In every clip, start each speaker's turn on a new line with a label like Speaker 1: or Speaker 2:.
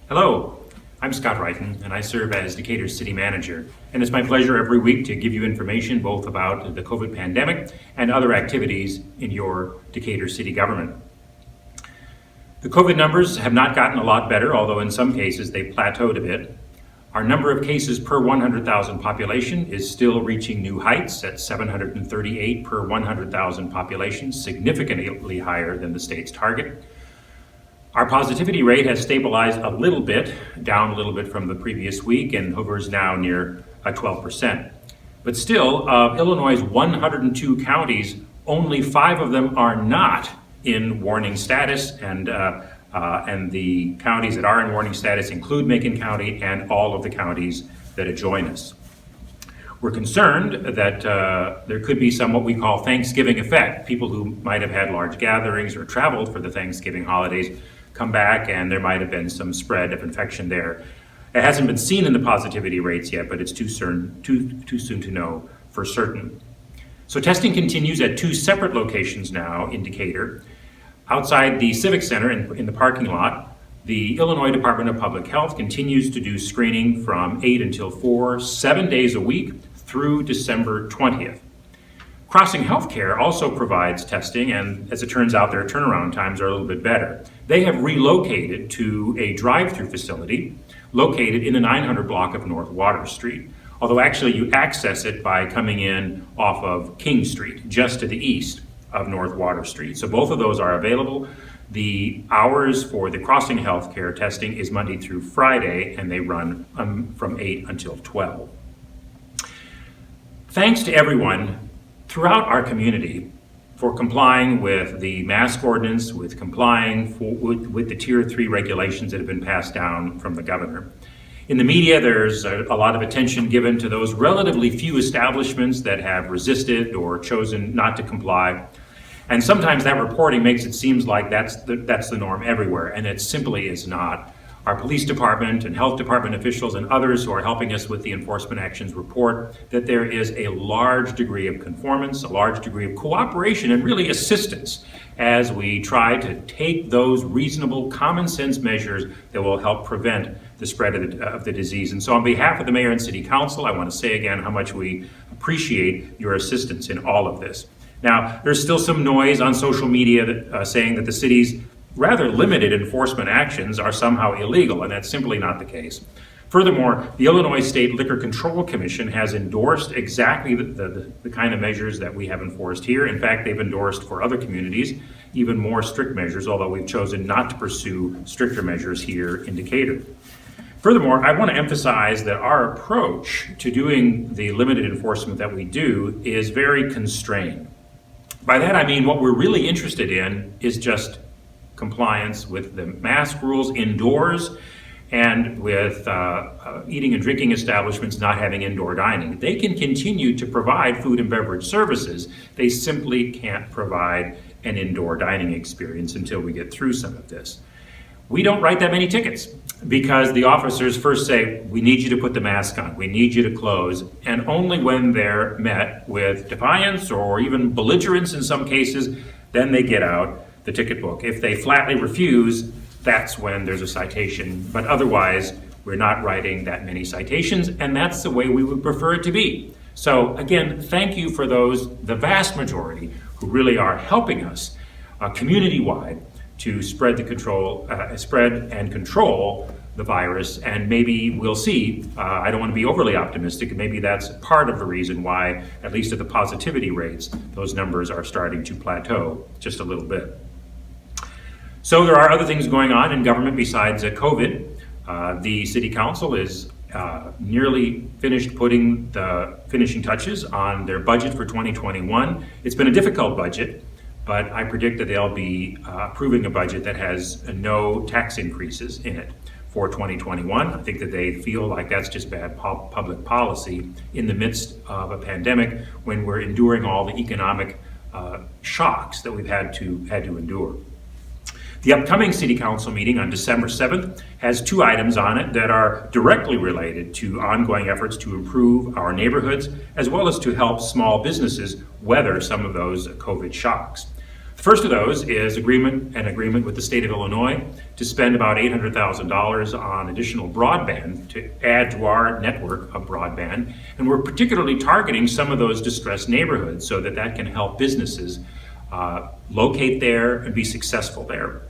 Speaker 1: Hello, I'm Scott Wrighton, and I serve as Decatur's City Manager. And it's my pleasure every week to give you information both about the COVID pandemic and other activities in your Decatur city government. The COVID numbers have not gotten a lot better, although in some cases they plateaued a bit. Our number of cases per 100,000 population is still reaching new heights at 738 per 100,000 population, significantly higher than the state's target. Our positivity rate has stabilized a little bit, down a little bit from the previous week, and hovers now near 12%. But still, of Illinois' 102 counties, only 5 of them are not in warning status, and the counties that are in warning status include Macon County and all of the counties that adjoin us. We're concerned that there could be some what we call Thanksgiving effect. People who might have had large gatherings or traveled for the Thanksgiving holidays come back, and there might have been some spread of infection there. It hasn't been seen in the positivity rates yet, but it's too soon to know for certain. So testing continues at 2 separate locations now in Decatur. Outside the Civic Center in the parking lot, the Illinois Department of Public Health continues to do screening from 8 until 4, 7 days a week through December 20th. Crossing Healthcare also provides testing, and as it turns out, their turnaround times are a little bit better. They have relocated to a drive-through facility located in the 900 block of North Water Street, although actually you access it by coming in off of King Street, just to the east of North Water Street. So both of those are available. The hours for the Crossing Healthcare testing is Monday through Friday, and they run from 8 until 12. Thanks to everyone throughout our community for complying with the mask ordinance, with complying with the Tier 3 regulations that have been passed down from the governor. In the media, there's a lot of attention given to those relatively few establishments that have resisted or chosen not to comply. And sometimes that reporting makes it seem like that's the norm everywhere, and it simply is not. Our police department and health department officials and others who are helping us with the enforcement actions report that there is a large degree of conformance, a large degree of cooperation, and really assistance as we try to take those reasonable common sense measures that will help prevent the spread of the disease. And so on behalf of the mayor and city council, I want to say again how much we appreciate your assistance in all of this. Now, there's still some noise on social media saying that the city's rather limited enforcement actions are somehow illegal, and that's simply not the case. Furthermore, the Illinois State Liquor Control Commission has endorsed exactly the kind of measures that we have enforced here. In fact, they've endorsed for other communities even more strict measures, although we've chosen not to pursue stricter measures here in Decatur. Furthermore, I want to emphasize that our approach to doing the limited enforcement that we do is very constrained. By that I mean what we're really interested in is just compliance with the mask rules indoors and with eating and drinking establishments not having indoor dining. They can continue to provide food and beverage services. They simply can't provide an indoor dining experience until we get through some of this. We don't write that many tickets because the officers first say, we need you to put the mask on, we need you to close, and only when they're met with defiance or even belligerence in some cases, then they get out the ticket book. If they flatly refuse, that's when there's a citation. But otherwise, we're not writing that many citations, and that's the way we would prefer it to be. So again, thank you for those, the vast majority, who really are helping us community-wide to spread and control the virus. And maybe we'll see, I don't want to be overly optimistic, maybe that's part of the reason why, at least at the positivity rates, those numbers are starting to plateau just a little bit. So there are other things going on in government besides COVID. The City Council is nearly finished putting the finishing touches on their budget for 2021. It's been a difficult budget, but I predict that they'll be approving a budget that has no tax increases in it for 2021. I think that they feel like that's just bad public policy in the midst of a pandemic when we're enduring all the economic shocks that we've had to endure. The upcoming City Council meeting on December 7th has 2 items on it that are directly related to ongoing efforts to improve our neighborhoods, as well as to help small businesses weather some of those COVID shocks. The first of those is an agreement with the state of Illinois to spend about $800,000 on additional broadband to add to our network of broadband. And we're particularly targeting some of those distressed neighborhoods so that that can help businesses locate there and be successful there,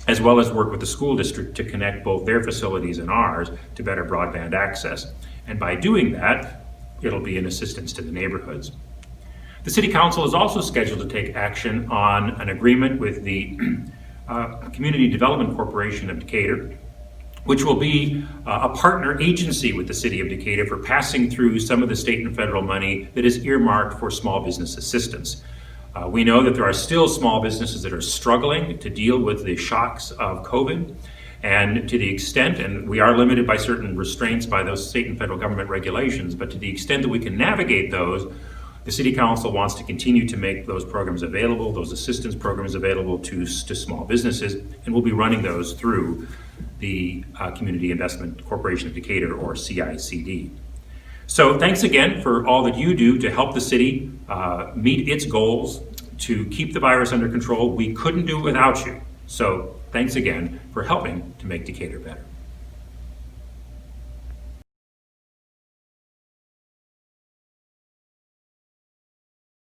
Speaker 1: as well as work with the school district to connect both their facilities and ours to better broadband access. And by doing that, it'll be an assistance to the neighborhoods. The City Council is also scheduled to take action on an agreement with the Community Development Corporation of Decatur, which will be a partner agency with the City of Decatur for passing through some of the state and federal money that is earmarked for small business assistance. We know that there are still small businesses that are struggling to deal with the shocks of COVID, and to the extent, and we are limited by certain restraints by those state and federal government regulations, but to the extent that we can navigate those, the City Council wants to continue to make those programs available, those assistance programs available to small businesses, and we'll be running those through the Community Investment Corporation of Decatur, or CICD. So thanks again for all that you do to help the city meet its goals to keep the virus under control. We couldn't do it without you. So thanks again for helping to make Decatur better.